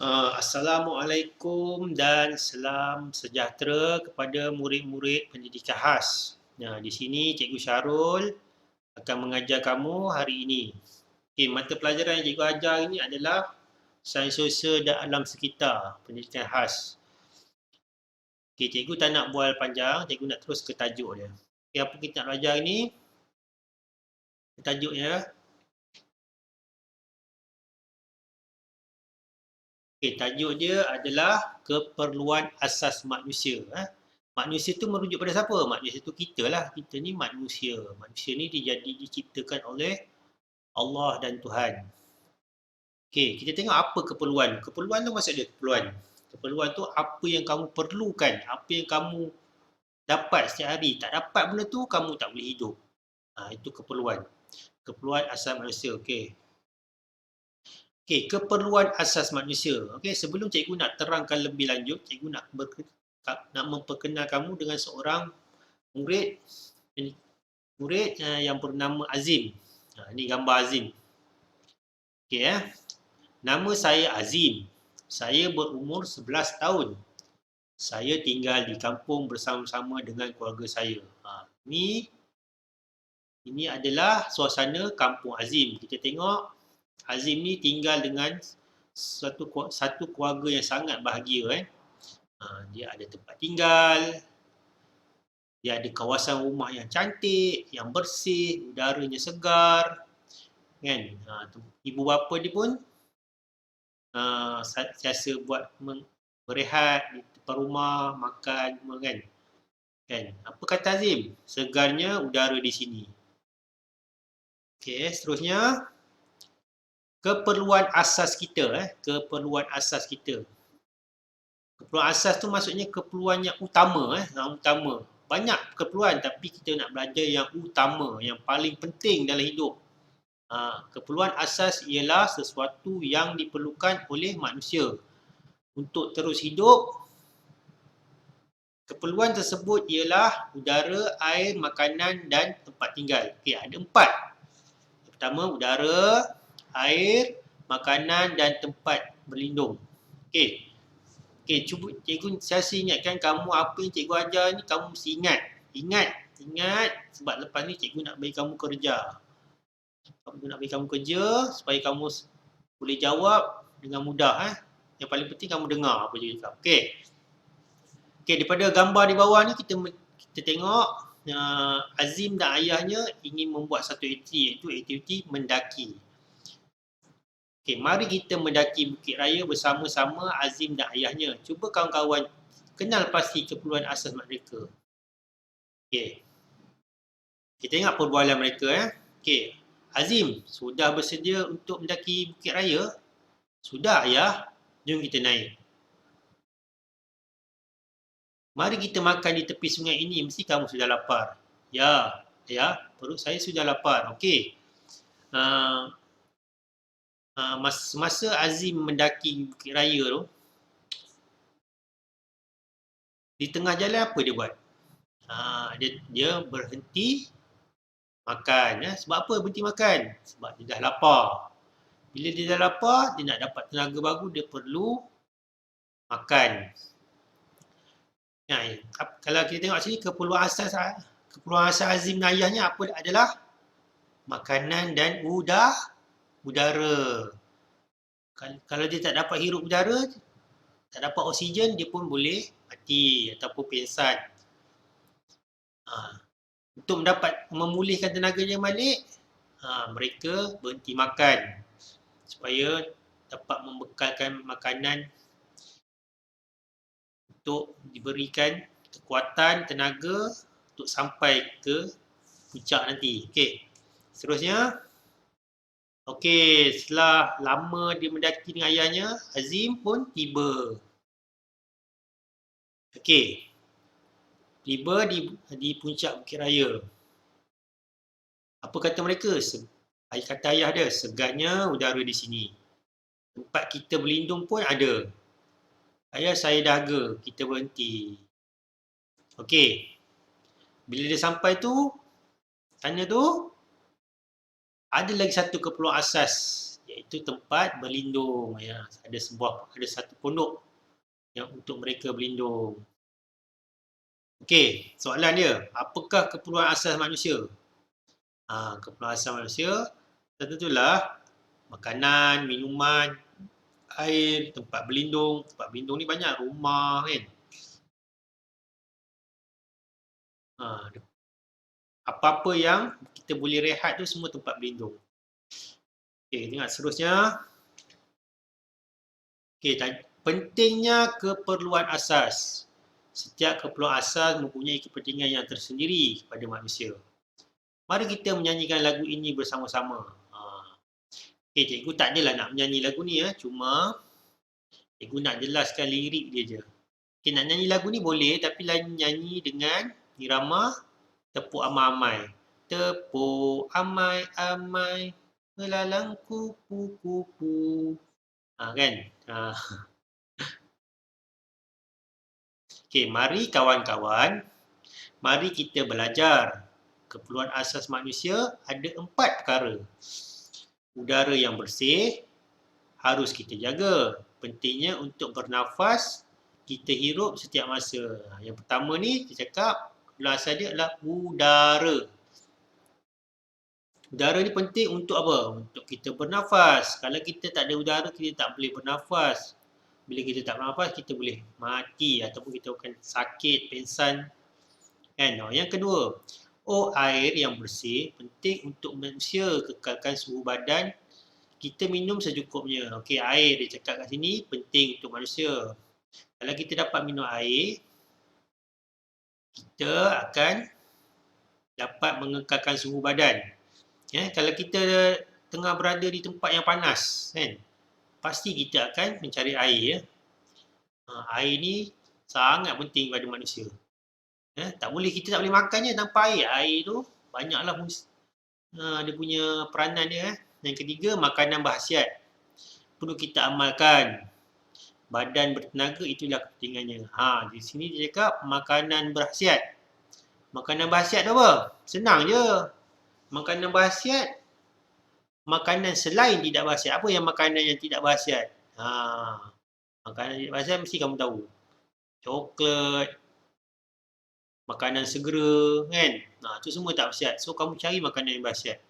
Assalamualaikum dan salam sejahtera kepada murid-murid pendidikan khas. Di sini Cikgu Syarul akan mengajar kamu hari ini. Okey, mata pelajaran yang cikgu ajar ini adalah sains sosial dan alam sekitar pendidikan khas. Okey, cikgu tak nak bual panjang, cikgu nak terus ke tajuk dia. Okey, apa kita nak belajar ini? Tajuknya. Okey, tajuk dia adalah keperluan asas manusia. Manusia tu merujuk pada siapa? Manusia tu kita lah. Kita ni manusia. Manusia ni diciptakan oleh Allah dan Tuhan. Okey, kita tengok apa keperluan. Keperluan tu maksud dia keperluan. Keperluan tu apa yang kamu perlukan, apa yang kamu dapat setiap hari. Tak dapat benda tu, kamu tak boleh hidup. Itu keperluan. Keperluan asas manusia. Okey. Okey, keperluan asas manusia. Okey, sebelum cikgu nak terangkan lebih lanjut, cikgu nak memperkenal kamu dengan seorang murid yang bernama Azim. Ini gambar Azim. Okey, nama saya Azim. Saya berumur 11 tahun. Saya tinggal di kampung bersama-sama dengan keluarga saya. Ini adalah suasana kampung Azim. Kita tengok Azim ni tinggal dengan satu keluarga yang sangat bahagia. Dia ada tempat tinggal, dia ada kawasan rumah yang cantik, yang bersih, udaranya segar, kan? Ibu bapa dia pun sentiasa buat berehat di depan rumah, makan semua, kan? Apa kata Azim? Segarnya udara di sini. Okey, seterusnya keperluan asas kita. Keperluan asas kita. Keperluan asas tu maksudnya keperluan yang utama. Utama. Banyak keperluan tapi kita nak belajar yang utama, yang paling penting dalam hidup. Keperluan asas ialah sesuatu yang diperlukan oleh manusia untuk terus hidup. Keperluan tersebut ialah udara, air, makanan dan tempat tinggal. Okey, ada 4. Pertama, udara, air, makanan dan tempat berlindung. Okey, cuba cikgu saya ingatkan kamu apa yang cikgu ajar ni kamu mesti ingat. Ingat sebab lepas ni cikgu nak bagi kamu kerja. Supaya kamu boleh jawab dengan mudah. Yang paling penting kamu dengar apa cikgu cakap. Okey, daripada gambar di bawah ni kita tengok Azim dan ayahnya ingin membuat satu aktiviti, iaitu aktiviti mendaki. Okey, mari kita mendaki Bukit Raya bersama-sama Azim dan ayahnya. Cuba kawan-kawan kenal pasti keperluan asas mereka. Okey. Kita tengok perbualan mereka. Okey. Azim, sudah bersedia untuk mendaki Bukit Raya? Sudah, ayah. Jom kita naik. Mari kita makan di tepi sungai ini, mesti kamu sudah lapar. Ya, ayah, perut saya sudah lapar. Okey. Masa Azim mendaki Bukit Raya tu, di tengah jalan apa dia buat? Dia berhenti makan. Sebab apa berhenti makan? Sebab dia dah lapar. Bila dia dah lapar, dia nak dapat tenaga baru, dia perlu makan. Kalau kita tengok sini, keperluan asas Azim dan ayahnya apa adalah? Makanan dan udara. Kalau dia tak dapat hirup udara, tak dapat oksigen, dia pun boleh mati ataupun pingsan. Untuk memulihkan tenaga dia balik, mereka berhenti makan supaya dapat membekalkan makanan untuk diberikan kekuatan, tenaga untuk sampai ke puncak nanti. Okey, seterusnya. Okey, setelah lama dia mendaki dengan ayahnya, Azim pun tiba. Okey, tiba di puncak Bukit Raya. Apa kata mereka? Kata ayah dia, segarnya udara di sini. Tempat kita berlindung pun ada. Ayah, saya dahaga, kita berhenti. Okey, bila dia sampai tu, tanya tu, ada lagi satu keperluan asas, iaitu tempat berlindung. Ya, ada satu pondok yang untuk mereka berlindung. Okey, soalan dia, apakah keperluan asas manusia? Keperluan asas manusia tentulah makanan, minuman, air, tempat berlindung. Tempat berlindung ni banyak, rumah kan. Apa-apa yang kita boleh rehat tu semua tempat berlindung. Okey, tengok seterusnya. Okey, pentingnya keperluan asas. Setiap keperluan asas mempunyai kepentingan yang tersendiri kepada manusia. Mari kita menyanyikan lagu ini bersama-sama. Okey, cikgu tak adalah nak menyanyi lagu ni ya, cuma cikgu nak jelaskan lirik dia je. Okey, nak nyanyi lagu ni boleh, tapi nyanyi dengan irama tepuk amai-amai. Tepuk amai-amai, melalang kupu-kupu. Kan? Okey, mari kawan-kawan, mari kita belajar. Keperluan asas manusia ada 4 perkara. Udara yang bersih harus kita jaga. Pentingnya untuk bernafas, kita hirup setiap masa. Yang pertama ni, kita cakap keperluan asas dia adalah udara. Udara ni penting untuk apa? Untuk kita bernafas. Kalau kita tak ada udara, kita tak boleh bernafas. Bila kita tak bernafas, kita boleh mati ataupun kita akan sakit, pengsan. Kan? Yang kedua, air yang bersih penting untuk manusia kekalkan suhu badan. Kita minum secukupnya. Okey, air dia cakap kat sini penting untuk manusia. Kalau kita dapat minum air, kita akan dapat mengekalkan suhu badan. Kalau kita tengah berada di tempat yang panas, kan, pasti kita akan mencari air. Air ni sangat penting pada manusia. Kita tak boleh makan je tanpa air. Air tu banyaklah dia punya peranan dia. Yang ketiga, makanan berkhasiat. Perlu kita amalkan. Badan bertenaga itulah kepentingannya. Di sini dia cakap makanan berkhasiat. Makanan berkhasiat tu apa? Senang je. Makanan berkhasiat, makanan selain tidak berkhasiat. Apa yang makanan yang tidak berkhasiat? Makanan tidak berkhasiat mesti kamu tahu. Coklat, makanan segera, kan? Tu semua tak berkhasiat. So, kamu cari makanan yang berkhasiat.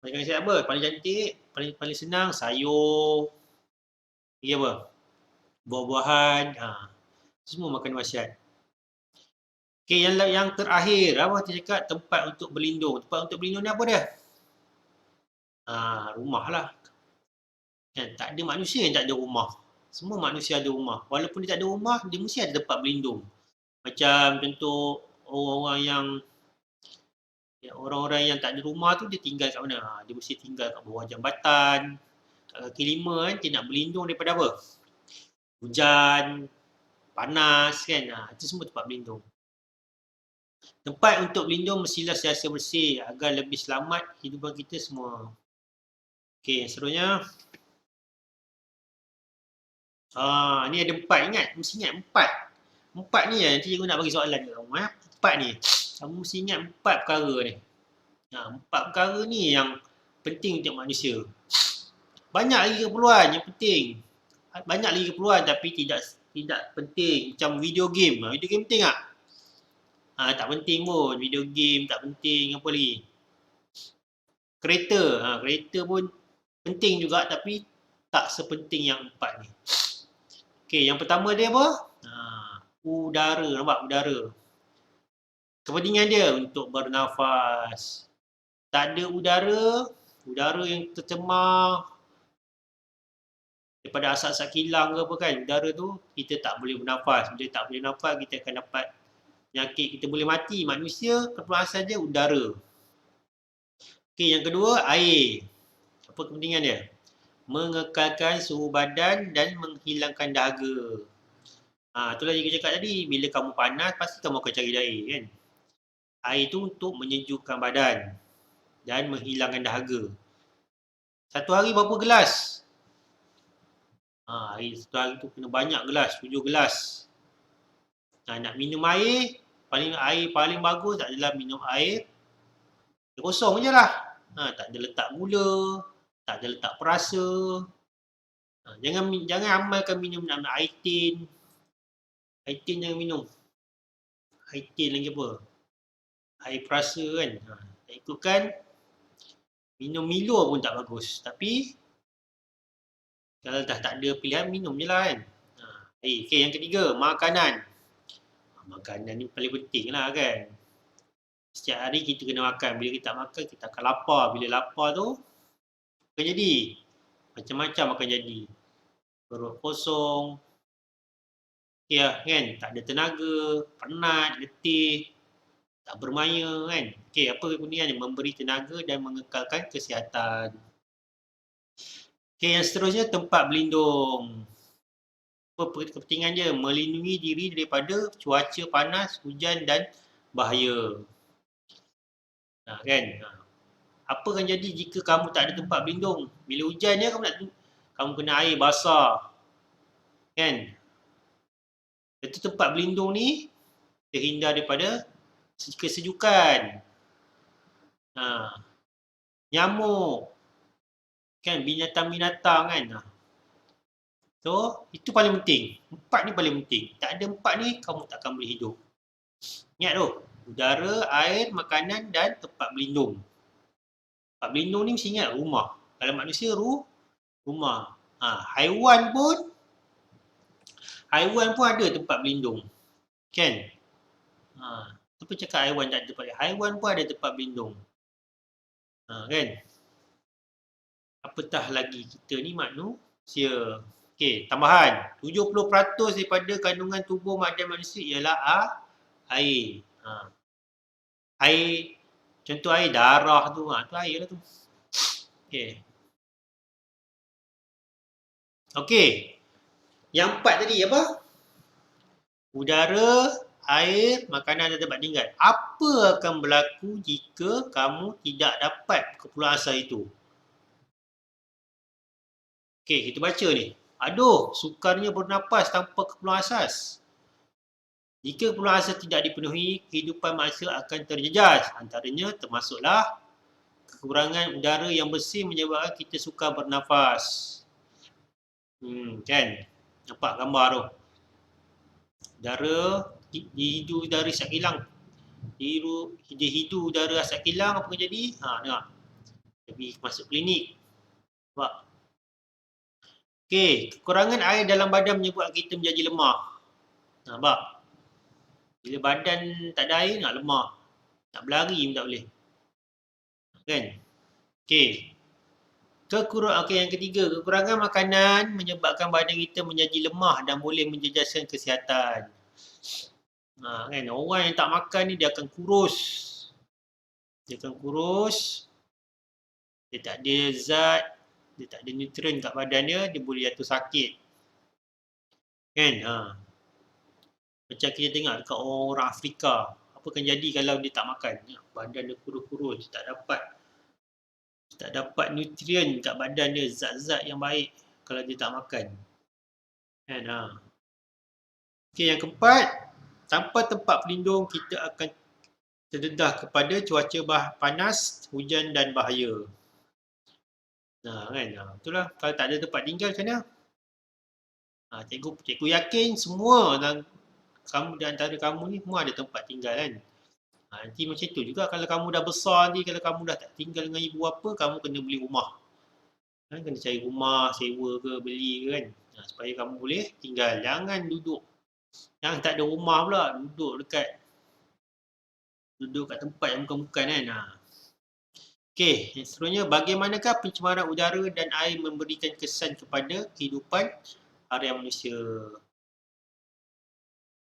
Makanan berkhasiat apa? Paling cantik, paling senang, sayur. Lagi apa? Buah-buahan. Semua makanan berkhasiat. Okey, yang terakhir, apa dia cakap? Tempat untuk berlindung. Tempat untuk berlindung ni apa dia? Rumah lah. Kan? Tak ada manusia yang tak ada rumah. Semua manusia ada rumah. Walaupun dia tak ada rumah, dia mesti ada tempat berlindung. Macam contoh orang-orang yang tak ada rumah tu, dia tinggal kat mana? Dia mesti tinggal kat bawah jambatan, kat kaki lima kan. Dia nak berlindung daripada apa? Hujan, panas kan. Itu semua tempat berlindung. Tempat untuk berlindung mestilah sentiasa bersih agar lebih selamat kehidupan kita semua. Okey, seterusnya. Ni ada 4. Ingat, mesti ingat 4. 4 ni nanti cikgu nak bagi soalan kat kamu. 4 ni. Kamu mesti ingat 4 perkara ni. 4 perkara ni yang penting untuk manusia. Banyak lagi keperluan yang penting. Banyak lagi keperluan tapi tidak penting. Macam video game. Video game penting tak? Tak penting pun. Video game tak penting. Apa lagi? Kereta. Kereta pun penting juga tapi tak sepenting yang 4 ni. Okey, yang pertama dia apa? Udara. Nampak? Udara. Kepentingan dia untuk bernafas. Tak ada udara yang tercemar daripada asap-asap kilang ke apa kan. Udara tu kita tak boleh bernafas. Bila tak boleh nafas, kita akan dapat penyakit, kita boleh mati. Manusia, keperluan asas dia udara. Okey, yang kedua, air. Apa kepentingan dia? Mengekalkan suhu badan dan menghilangkan dahaga. Itulah cikgu cakap tadi, bila kamu panas, pasti kamu akan cari air kan. Air tu untuk menyejukkan badan dan menghilangkan dahaga. Satu hari berapa gelas? Air satu hari tu kena banyak gelas, 7 gelas. Nak minum air paling bagus adalah minum air kosong je lah. Tak ada letak gula, tak ada letak perasa. Jangan amalkan minum air tin. Air tin jangan minum. Air tin lagi apa? Air perasa kan. Tak ikutkan, minum Milo pun tak bagus. Tapi kalau dah tak ada pilihan, minum je lah kan. Okay, yang ketiga, makanan. Makanan ni paling penting lah kan. Setiap hari kita kena makan. Bila kita tak makan, kita akan lapar. Bila lapar tu, akan jadi. Macam-macam akan jadi. Perut kosong. Okay lah kan. Tak ada tenaga. Penat, letih. Tak bermaya kan. Okay, apa kegunaan? Memberi tenaga dan mengekalkan kesihatan. Okay, yang seterusnya tempat berlindung. Apa kepentingan dia? Melindungi diri daripada cuaca panas, hujan dan bahaya. Kan? Apa akan jadi jika kamu tak ada tempat berlindung? Bila hujan je kamu kena air basah. Kan? Itu tempat berlindung ni terhindar daripada kesejukan. Nyamuk. Kan? Binatang-binatang kan? So, itu paling penting. 4 ni paling penting. Tak ada 4 ni, kamu takkan boleh hidup. Ingat tu. Udara, air, makanan dan tempat berlindung. Tempat berlindung ni mesti ingat rumah. Kalau manusia, rumah. Haiwan pun ada tempat berlindung. Kan? Apa cakap haiwan tak ada tempat berlindung? Haiwan pun ada tempat berlindung. Kan? Apatah lagi kita ni manusia. Okey, tambahan. 70% daripada kandungan tubuh manusia ialah air. Air, contoh air darah tu. Tu air lah tu. Okey. Yang 4 tadi apa? Udara, air, makanan dan tempat tinggal. Apa akan berlaku jika kamu tidak dapat keperluan asas itu? Okey, kita baca ni. Aduh, sukarnya bernafas tanpa keperluan asas. Jika keperluan asas tidak dipenuhi, kehidupan manusia akan terjejas. Antaranya termasuklah kekurangan udara yang bersih menyebabkan kita sukar bernafas. Kan? Nampak gambar tu. Udara, dihidu udara asap kilang. Dihidu udara asap kilang, apa yang jadi? Tengok. Jadi masuk klinik. Nampak? Okey, kekurangan air dalam badan menyebabkan kita menjadi lemah. Nampak? Bila badan tak ada air, nak lemah. Nak berlari pun tak boleh. Kan? Okey. Okey, yang ketiga, kekurangan makanan menyebabkan badan kita menjadi lemah dan boleh menjejaskan kesihatan. Kan? Orang yang tak makan ni dia akan kurus. Dia akan kurus. Dia tak ada zat, dia tak ada nutrien kat badan dia boleh jatuh sakit. Kan? Macam kita tengok dekat orang Afrika, apa akan jadi kalau dia tak makan? Badan dia kurus-kurus, tak dapat nutrien kat badan dia, zat-zat yang baik kalau dia tak makan. Kan? Okey, yang keempat, tanpa tempat pelindung kita akan terdedah kepada cuaca panas, hujan dan bahaya. Kan? Itulah, kalau tak ada tempat tinggal macam mana? Cikgu yakin semua kamu di antara kamu ni semua ada tempat tinggal kan. Nanti macam tu juga kalau kamu dah besar ni, kalau kamu dah tak tinggal dengan ibu bapa, kamu kena beli rumah. Kena cari rumah, sewa ke, beli ke kan. Supaya kamu boleh tinggal. Jangan duduk. Jangan tak ada rumah pula, duduk kat tempat yang bukan-bukan kan. Okey, yang seterusnya, bagaimanakah pencemaran udara dan air memberikan kesan kepada kehidupan harian manusia?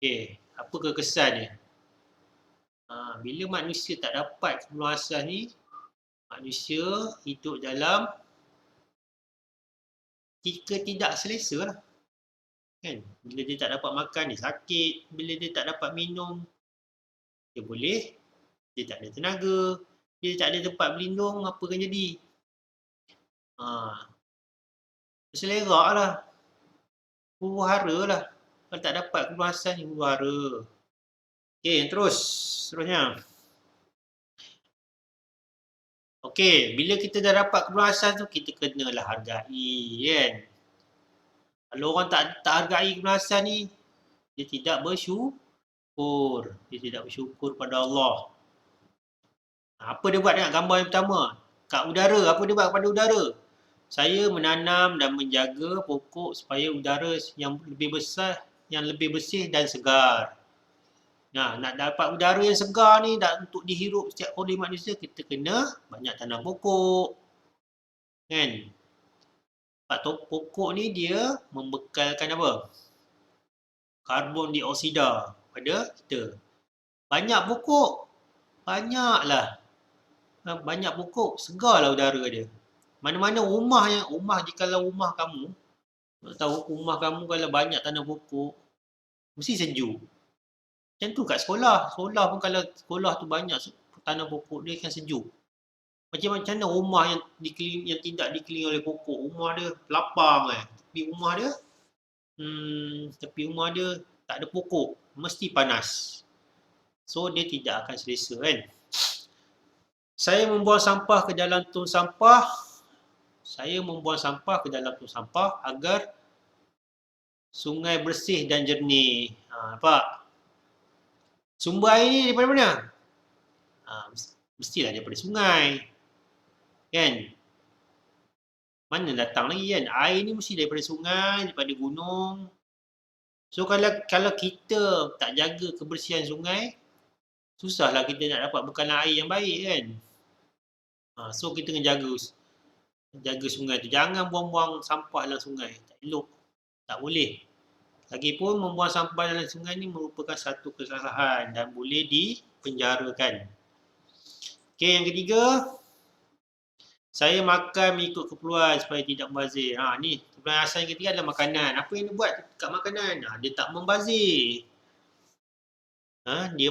Okey, apa kesannya? Bila manusia tak dapat keperluan asas ni, manusia hidup dalam tidak selesa lah. Kan? Bila dia tak dapat makan, dia sakit. Bila dia tak dapat minum, dia tak ada tenaga. Dia tak ada tempat berlindung, apa akan jadi? Berselerak lah. Huru-hara lah. Kalau tak dapat keperluan asas ni, huru-hara. Okey, seterusnya. Okey, bila kita dah dapat keperluan asas tu, kita kenalah hargai kan. Kalau orang tak hargai keperluan asas ni, dia tidak bersyukur. Dia tidak bersyukur pada Allah. Apa dia buat dengan gambar yang pertama? Kat udara, apa dia buat kepada udara? Saya menanam dan menjaga pokok supaya udara yang lebih besar, yang lebih bersih dan segar. Nah, nak dapat udara yang segar ni untuk dihirup setiap oleh manusia, kita kena banyak tanam pokok. Kan? Sebab pokok ni dia membekalkan apa? Karbon dioksida pada kita. Banyak pokok, banyaklah. Banyak pokok, segarlah udara dia. Mana-mana rumah jikalau rumah kamu, tahu rumah kamu kalau banyak tanam pokok, mesti sejuk. Macam tu kat sekolah. Sekolah pun kalau sekolah tu banyak tanam pokok, dia akan sejuk. Macam mana rumah yang tidak dikelilingi oleh pokok, rumah dia lapang tepi rumah dia tak ada pokok, mesti panas. So dia tidak akan selesa kan. Saya membuang sampah ke dalam tong sampah. Agar sungai bersih dan jernih. Nampak? Sumber air ni daripada mana? Mestilah daripada sungai. Kan? Mana datang lagi kan? Air ni mesti daripada sungai, daripada gunung. So kalau kita tak jaga kebersihan sungai, susahlah kita nak dapat bekalan air yang baik kan. So kita kena jaga sungai tu. Jangan buang-buang sampah dalam sungai. Tak elok. Tak boleh. Lagipun membuang sampah dalam sungai ni merupakan satu kesalahan dan boleh dipenjarakan. Okey, yang ketiga, saya makan mengikut keperluan supaya tidak membazir. Ni keperluan asas yang ketiga adalah makanan. Apa yang dia buat kat makanan? Dia tak membazir. Dia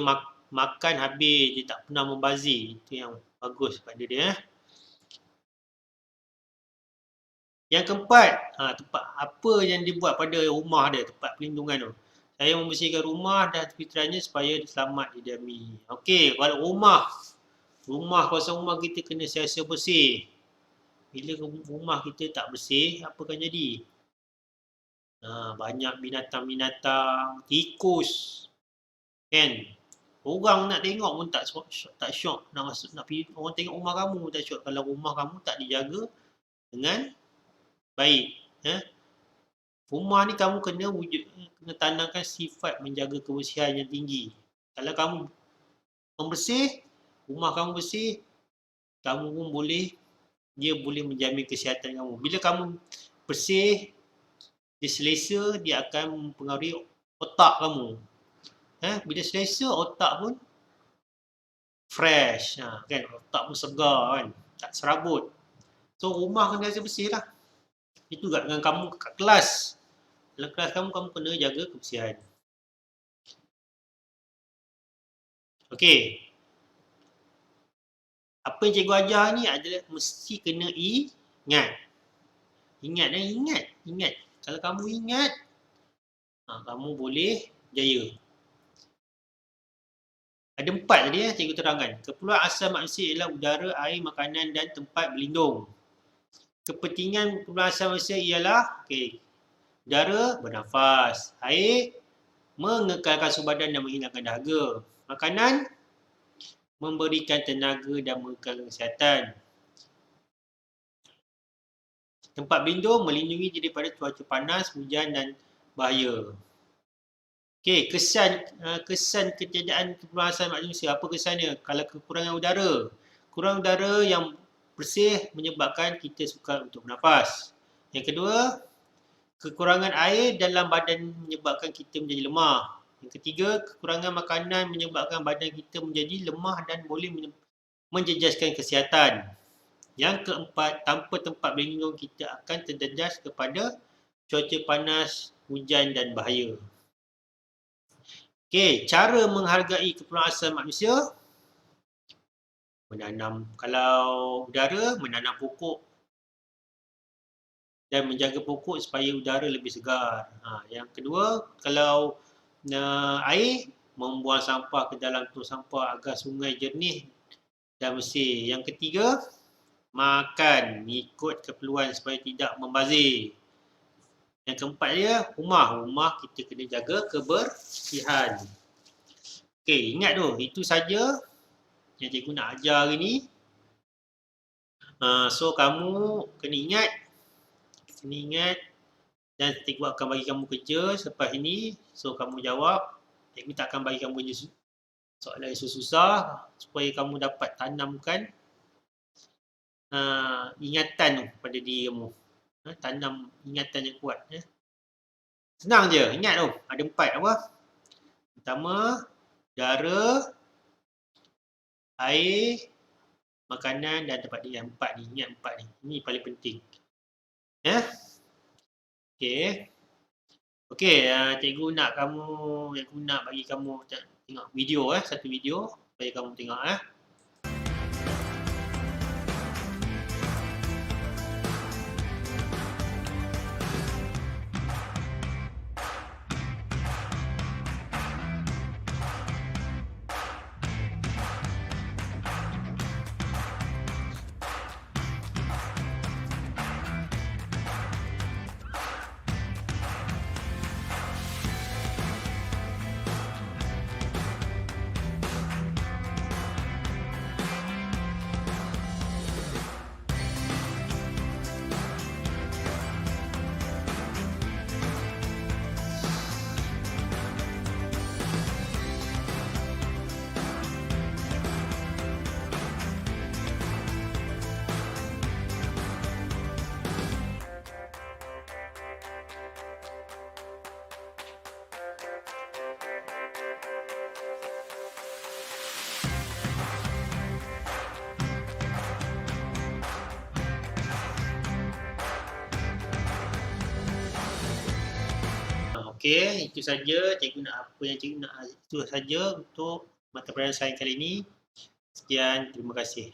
makan habis, dia tak pernah membazir. Itu yang bagus pada dia. Yang keempat, tempat apa yang dibuat pada rumah dia, tempat pelindungan tu. Saya membersihkan rumah dan fitrahnya supaya selamat didiami. Okey, kalau kawasan rumah kita kena sentiasa bersih. Bila rumah kita tak bersih, apa akan jadi? Banyak binatang-binatang, tikus. Kan? Orang nak tengok pun tak syok nak pergi, orang tengok rumah kamu tak syok kalau rumah kamu tak dijaga dengan baik. Rumah ni kamu kena tanamkan sifat menjaga kebersihan yang tinggi. Kalau kamu membersih, rumah kamu bersih, kamu pun dia boleh menjamin kesihatan kamu. Bila kamu bersih, dia selesa, dia akan mempengaruhi otak kamu. Bila selesa, otak pun fresh. Kan? Otak pun segar kan? Tak serabut. So, rumah kena bersih lah. Itu juga dengan kamu kat kelas. Dalam kelas kamu kena jaga kebersihan. Okey. Apa yang cikgu ajar ni adalah mesti kena ingat. Ingat. Kalau kamu ingat, kamu boleh jaya. Ada 4 tadi cikgu terangkan. Keperluan asas manusia ialah udara, air, makanan dan tempat berlindung. Kepentingan keperluan asas manusia ialah udara, bernafas. Air, mengekalkan suhu badan dan menghilangkan dahaga. Makanan, memberikan tenaga dan mengekalkan kesihatan. Tempat berlindung, melindungi diri daripada cuaca panas, hujan dan bahaya. Okey, kesan ketiadaan keperluan asas manusia. Apa kesannya? Kalau kekurangan udara. Kurang udara yang bersih menyebabkan kita sukar untuk bernafas. Yang kedua, kekurangan air dalam badan menyebabkan kita menjadi lemah. Yang ketiga, kekurangan makanan menyebabkan badan kita menjadi lemah dan boleh menjejaskan kesihatan. Yang keempat, tanpa tempat berlindung kita akan terjejas kepada cuaca panas, hujan dan bahaya. Okey, cara menghargai keperluan asas manusia. Kalau udara, menanam pokok dan menjaga pokok supaya udara lebih segar. Yang kedua, kalau air, membuang sampah ke dalam tong sampah agar sungai jernih dan bersih. Yang ketiga, makan, ikut keperluan supaya tidak membazir. Yang keempat dia, rumah kita kena jaga kebersihan. Okey, ingat tu, itu saja yang cikgu nak ajar hari ni. So kamu kena ingat dan cikgu akan bagi kamu kerja selepas ini. So kamu jawab, cikgu tak akan bagi kamu kerja soalan yang susah supaya kamu dapat tanamkan ingatan tu pada diri kamu. Tanam ingatan yang kuat. Senang je, ingat tu. Ada 4 apa? Pertama, udara, air, makanan dan tempat diam. 4 ni, ingat 4 ni. Ini paling penting. Okey, cikgu nak bagi kamu tengok video satu video supaya kamu tengok Okey, itu saja itu saja untuk mata pelajaran sains kali ini. Sekian, terima kasih.